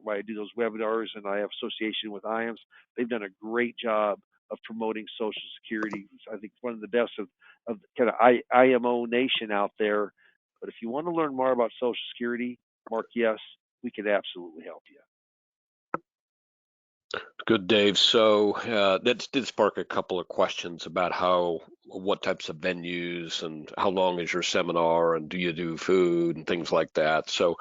why I do those webinars, and I have association with IAMS. They've done a great job of promoting Social Security. I think it's one of the best of kind of IMO nation out there. But if you want to learn more about Social Security, Mark, yes, we can absolutely help you. Good, Dave. So that did spark a couple of questions about what types of venues and how long is your seminar and do you do food and things like that. So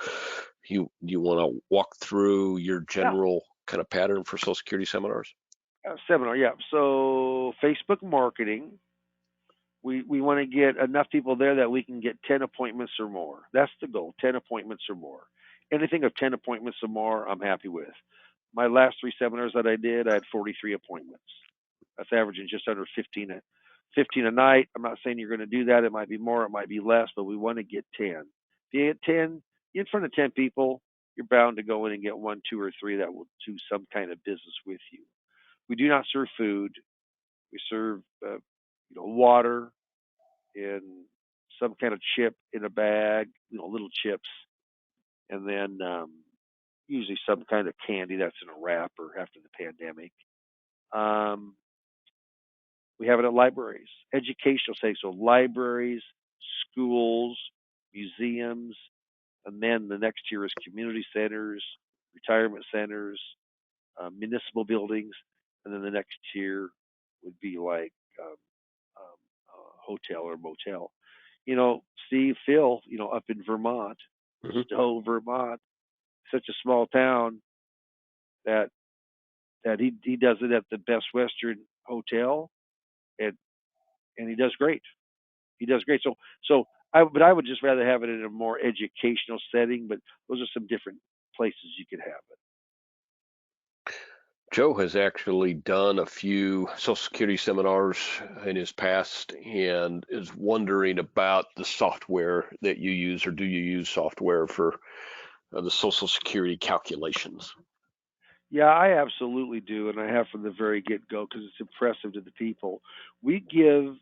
you want to walk through your general kind of pattern for Social Security seminars? Seminar, yeah. So Facebook marketing, we want to get enough people there that we can get 10 appointments or more. That's the goal, 10 appointments or more. Anything of 10 appointments or more, I'm happy with. My last 3 seminars that I did, I had 43 appointments. That's averaging just under 15 a night. I'm not saying you're going to do that. It might be more, it might be less, but we want to get 10. If you get 10, in front of 10 people, you're bound to go in and get 1, 2, or 3 that will do some kind of business with you. We do not serve food. We serve water and some kind of chip in a bag, little chips, and then usually some kind of candy that's in a wrapper after the pandemic. We have it at libraries, educational settings, so libraries, schools, museums, and then the next tier is community centers, retirement centers, municipal buildings, and then the next tier would be like hotel or motel. Steve, Phil, up in Vermont, Stowe, Vermont, such a small town that he does it at the Best Western Hotel, and he does great. He does great. So I would just rather have it in a more educational setting. But those are some different places you could have it. Joe has actually done a few Social Security seminars in his past and is wondering about the software that you use, or do you use software for the Social Security calculations? Yeah, I absolutely do, and I have from the very get-go because it's impressive to the people. We give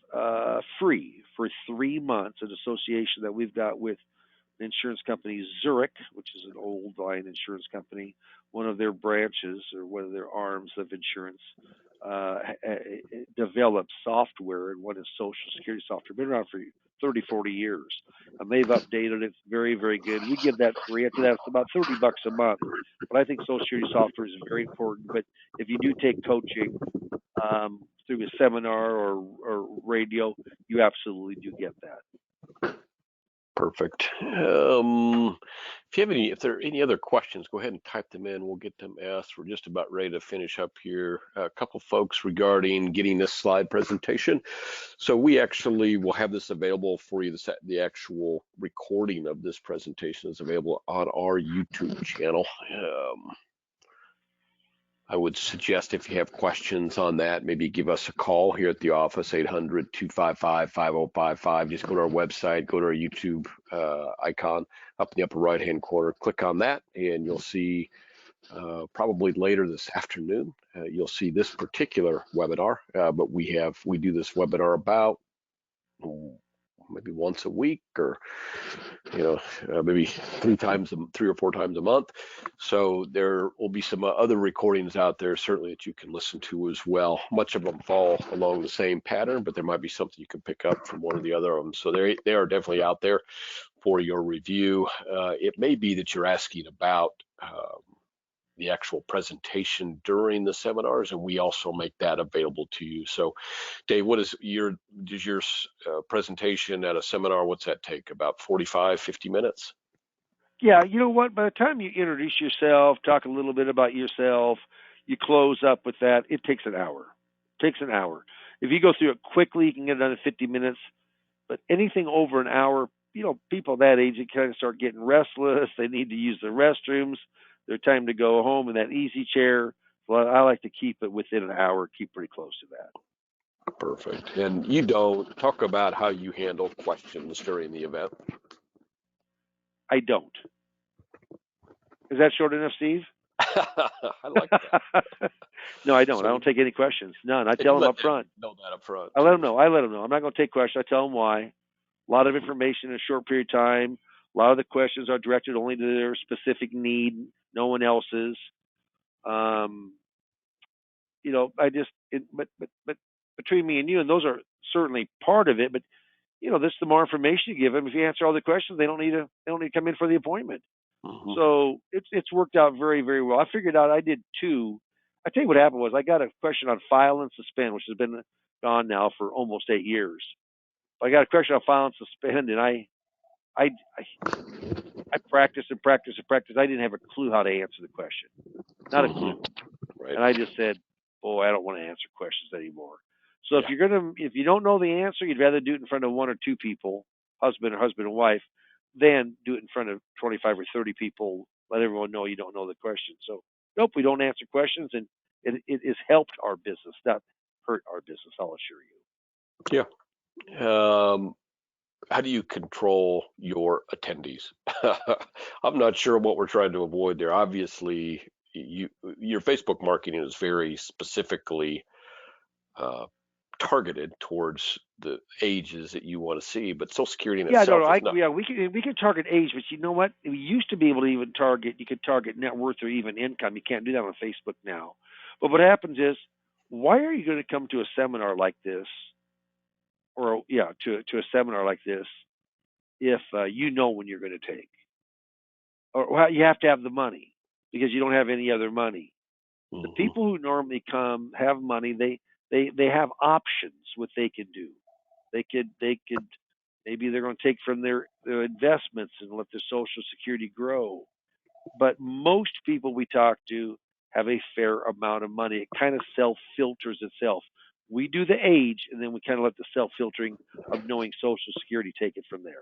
free for 3 months an association that we've got with the insurance company Zurich, which is an old line insurance company. One of their branches or one of their arms of insurance develops software, and one is Social Security software. Been around for 30, 40 years. And they've updated it. Very, very good. We give that free. After that, it's about $30 a month. But I think Social Security software is very important. But if you do take coaching through a seminar or radio, you absolutely do get that. Perfect. If there are any other questions, go ahead and type them in. We'll get them asked. We're just about ready to finish up here. A couple folks regarding getting this slide presentation. So we actually will have this available for you. The actual recording of this presentation is available on our YouTube channel. I would suggest if you have questions on that, maybe give us a call here at the office, 800-255-5055. Just go to our website, go to our YouTube icon up in the upper right-hand corner, click on that, and you'll see probably later this afternoon. You'll see this particular webinar, but we do this webinar about maybe once a week, or maybe three or four times a month. So there will be some other recordings out there certainly that you can listen to as well. Much of them fall along the same pattern, but there might be something you can pick up from one or the other of them. So they are definitely out there for your review. It may be that you're asking about the actual presentation during the seminars, and we also make that available to you. So Dave, does your presentation at a seminar, what's that take, about 45, 50 minutes? Yeah, you know what? By the time you introduce yourself, talk a little bit about yourself, you close up with that, it takes an hour. It takes an hour. If you go through it quickly, you can get it done in 50 minutes. But anything over an hour, people that age, they kind of start getting restless. They need to use the restrooms. Their time to go home in that easy chair. Well, I like to keep it within an hour, keep pretty close to that. Perfect. And you don't talk about how you handle questions during the event. I don't. Is that short enough, Steve? I like that. No, I don't. So I don't take any questions. None. I tell them up front. Know that up front. I let them know. I'm not going to take questions. I tell them why. A lot of information in a short period of time. A lot of the questions are directed only to their specific need, no one else's. But between me and you, and those are certainly part of it. But this the more information you give them. If you answer all the questions, they don't need to come in for the appointment. Mm-hmm. So it's worked out very, very well. I figured out I did two. I tell you what happened was I got a question on file and suspend, which has been gone now for almost 8 years. I got a question on file and suspend, and I practiced and practiced and practiced. I didn't have a clue how to answer the question, not a clue. Right. And I just said, "Boy, I don't want to answer questions anymore." So if you don't know the answer, you'd rather do it in front of 1 or 2 people, husband and wife, than do it in front of 25 or 30 people. Let everyone know you don't know the question. So nope, we don't answer questions, and it has helped our business, not hurt our business. I'll assure you. Yeah. How do you control your attendees? I'm not sure what we're trying to avoid there. Obviously, your Facebook marketing is very specifically targeted towards the ages that you want to see, but Social Security in itself is not. We can target age, but you know what? We used to be able to even target. You could target net worth or even income. You can't do that on Facebook now. But what happens is, why are you going to come to a seminar like this? Or to a seminar like this, if you know when you're going to take, or you have to have the money because you don't have any other money. Mm-hmm. The people who normally come have money. They have options what they can do. They could maybe they're going to take from their investments and let their Social Security grow. But most people we talk to have a fair amount of money. It kind of self-filters itself. We do the age, and then we kind of let the self-filtering of knowing Social Security take it from there.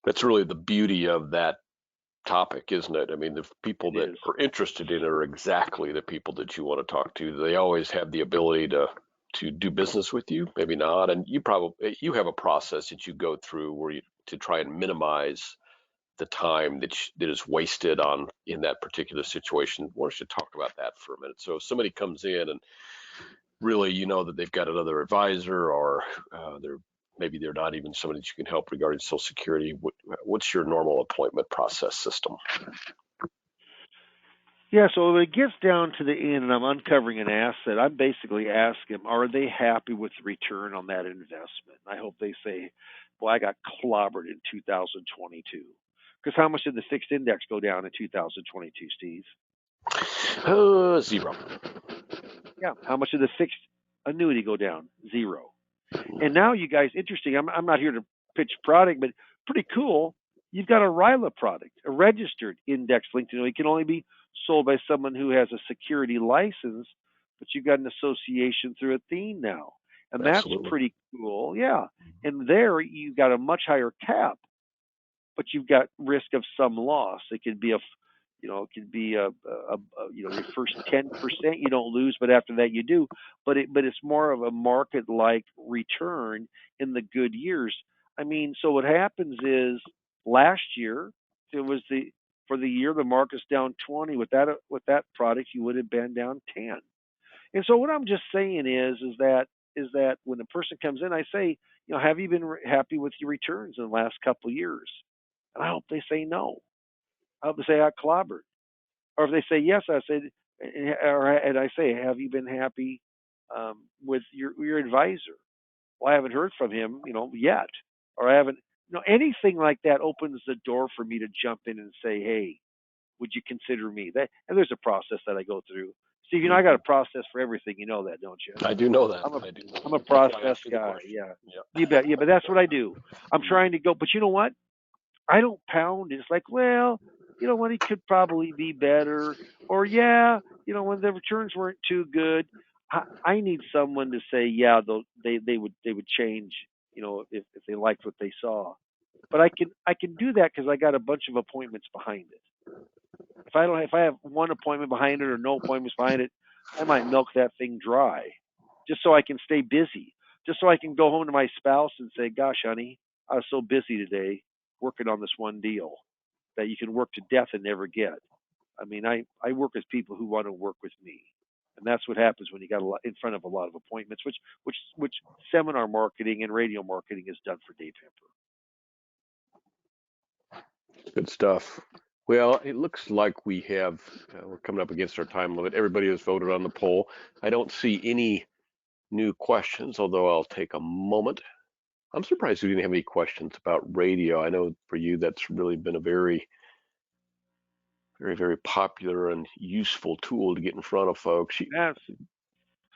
That's really the beauty of that topic, isn't it? I mean, the people that are interested in it are exactly the people that you want to talk to. They always have the ability to do business with you, maybe not. And you have a process that you go through to try and minimize the time that is wasted in that particular situation. Why don't you talk about that for a minute? So if somebody comes in and really, that they've got another advisor, or maybe they're not even somebody that you can help regarding Social Security. What's your normal appointment process system? Yeah, so when it gets down to the end and I'm uncovering an asset, I'm basically asking them, are they happy with the return on that investment? I hope they say, boy, I got clobbered in 2022. Because how much did the fixed index go down in 2022, Steve? 0. Yeah. How much did the fixed annuity go down? 0. And now you guys, interesting, I'm not here to pitch product, but pretty cool. You've got a RILA product, a registered index-linked annuity. It can only be sold by someone who has a security license, but you've got an association through Athene now. And Absolutely. That's pretty cool. Yeah. And there you've got a much higher cap, but you've got risk of some loss. It could be your first 10% you don't lose, but after that you do. But it's more of a market-like return in the good years. I mean, so what happens is last year there was the For the year, the market's down 20. With that product, you would have been down 10. And so what I'm just saying is that when a person comes in, I say, have you been happy with your returns in the last couple of years? And I hope they say no. I hope they say I clobbered. Or if they say yes, I say, and I say, have you been happy with your advisor? Well, I haven't heard from him, yet, or I haven't, anything like that opens the door for me to jump in and say, hey, would you consider me? And there's a process that I go through. Steve, I got a process for everything. You know that, don't you? I do know that. I'm a I do know I'm a that. That's why I process asked you the guy. question. Yeah, Yeah. you bet. Yeah, but that's what I do. I'm trying to go. But you know what? I don't pound. It's like, well, what, it could probably be better, or yeah, when the returns weren't too good. I need someone to say, yeah, they would change, if they liked what they saw. But I can do that because I got a bunch of appointments behind it. If I have one appointment behind it or no appointments behind it, I might milk that thing dry, just so I can stay busy, just so I can go home to my spouse and say, "Gosh, honey, I was so busy today working on this one deal that you can work to death and never get." I mean, I work with people who want to work with me, and that's what happens when you got a lot in front of a lot of appointments, which seminar marketing and radio marketing is done for Dave Hemper. Good stuff. Well, it looks like we're coming up against our time limit. Everybody has voted on the poll. I don't see any new questions, although I'll take a moment. I'm surprised we didn't have any questions about radio. I know for you that's really been a very, very, very popular and useful tool to get in front of folks. That's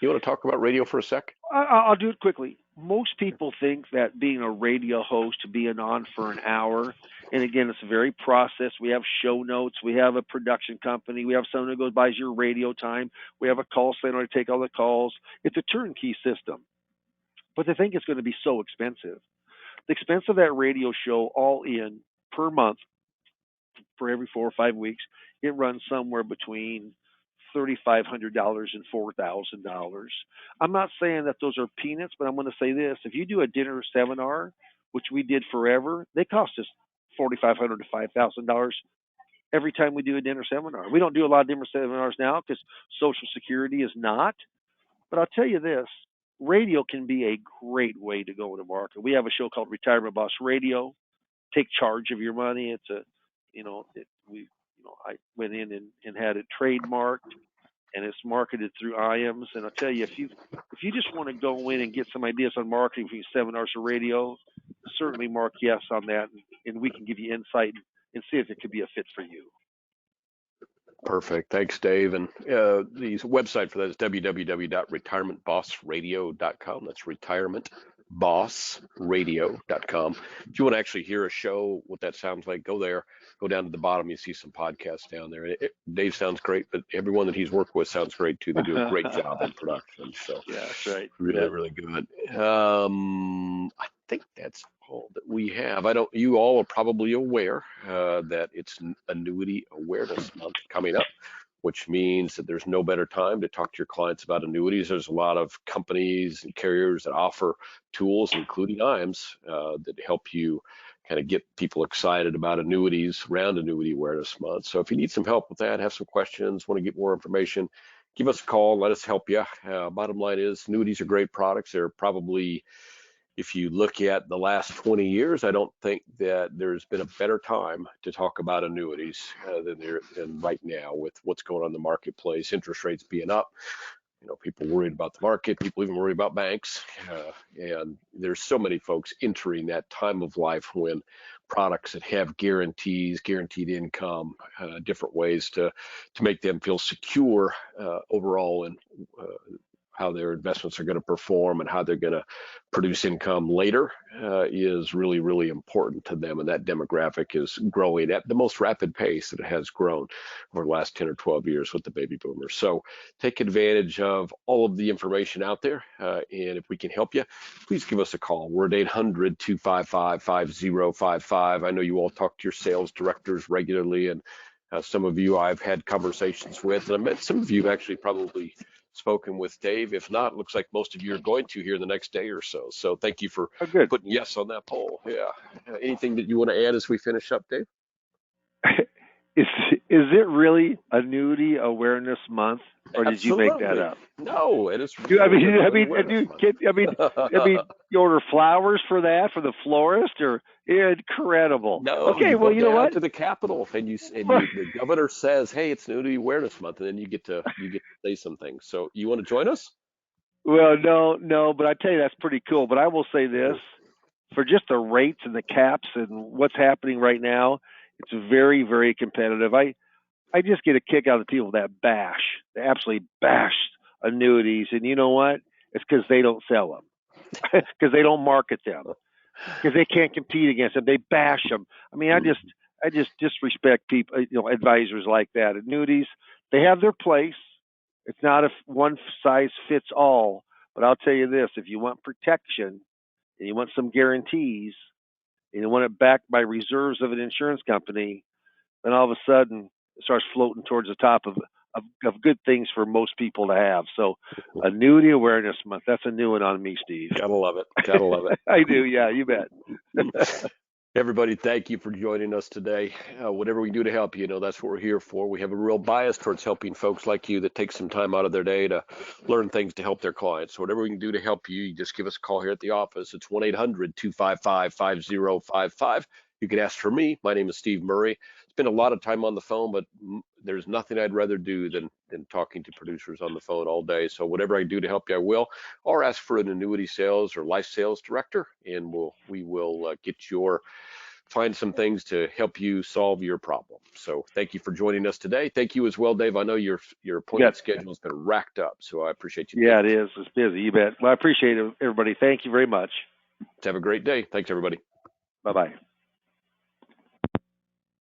You want to talk about radio for a sec? I'll do it quickly. Most people think that being a radio host, being on for an hour, and again, it's a very process. We have show notes. We have a production company. We have someone who goes buys your radio time. We have a call center to take all the calls. It's a turnkey system. But they think it's going to be so expensive. The expense of that radio show all in per month for every 4 or 5 weeks, it runs somewhere between $3,500 and $4,000. I'm not saying that those are peanuts, but I'm going to say this: if you do a dinner seminar, which we did forever, they cost us $4,500 to $5,000 every time we do a dinner seminar. We don't do a lot of dinner seminars now because Social Security is not. But I'll tell you this: radio can be a great way to go to market. We have a show called Retirement Boss Radio. Take charge of your money. It's a, I went in and had it trademarked, and it's marketed through IAMS. And I'll tell you, if you just want to go in and get some ideas on marketing for your seminars or radio, certainly mark yes on that, and we can give you insight and see if it could be a fit for you. Perfect. Thanks, Dave. And the website for that is www.retirementbossradio.com. That's retirementbossradio.com. If you want to actually hear a show, what that sounds like, go there. Go down to the bottom. You see some podcasts down there. Dave sounds great, but everyone that he's worked with sounds great too. They do a great job in production. So yeah, that's right. Really, really good. I think that's all that we have. You all are probably aware that it's Annuity Awareness Month coming up, which means that there's no better time to talk to your clients about annuities. There's a lot of companies and carriers that offer tools, including IAMS, that help you kind of get people excited about annuities around Annuity Awareness Month. So if you need some help with that, have some questions, want to get more information, give us a call. Let us help you. Bottom line is annuities are great products. They're probably, if you look at the last 20 years, I don't think that there's been a better time to talk about annuities than right now with what's going on in the marketplace, interest rates being up. People worried about the market, people even worried about banks. And there's so many folks entering that time of life when products that have guarantees, guaranteed income, different ways to make them feel secure overall and how their investments are going to perform and how they're going to produce income later is really, really important to them. And that demographic is growing at the most rapid pace that it has grown over the last 10 or 12 years with the baby boomers. So take advantage of all of the information out there. And if we can help you, please give us a call. We're at 800-255-5055. I know you all talk to your sales directors regularly, and some of you I've had conversations with, and I met some of you actually probably spoken with Dave. If not, it looks like most of you are going to here the next day or so. So thank you for putting yes on that poll. Yeah. Anything that you want to add as we finish up, Dave? Is is it really Annuity Awareness Month, or did you make that Absolutely. up? No, it is Dude, I mean, Annuity Awareness dude, Month. you order flowers for that for the florist, or incredible. No, Okay, you well, go you know down what? to the Capitol and the governor says, "Hey, it's Nudity Awareness Month," and then you get to say some things. So you want to join us? Well, no, but I tell you that's pretty cool. But I will say this: for just the rates and the caps and what's happening right now, it's very, very competitive. I just get a kick out of the people that they absolutely bash annuities, and you know what? It's because they don't sell them, because they don't market them, because they can't compete against them. They bash them. I mean, I just disrespect people, advisors like that. Annuities, they have their place. It's not a one size fits all. But I'll tell you this: if you want protection and you want some guarantees and you want it backed by reserves of an insurance company, then all of a sudden it starts floating towards the top of good things for most people to have. So, Annuity Awareness Month, that's a new one on me, Steve. Gotta love it. Gotta love it. I do, yeah, you bet. Everybody, thank you for joining us today. Whatever we can do to help you, that's what we're here for. We have a real bias towards helping folks like you that take some time out of their day to learn things to help their clients. So whatever we can do to help you, you just give us a call here at the office. It's 1-800-255-5055. You can ask for me. My name is Steve Murray. Spend a lot of time on the phone, but there's nothing I'd rather do than talking to producers on the phone all day. So whatever I do to help you, I will. Or ask for an annuity sales or life sales director, and we will find some things to help you solve your problem. So thank you for joining us today. Thank you as well, Dave. I know your Yeah, appointment schedule has been racked up, so I appreciate you yeah, taking it some. is. It's busy, you bet. Well, I appreciate it, everybody. Thank you very much. Have a great day. Thanks, everybody. Bye bye.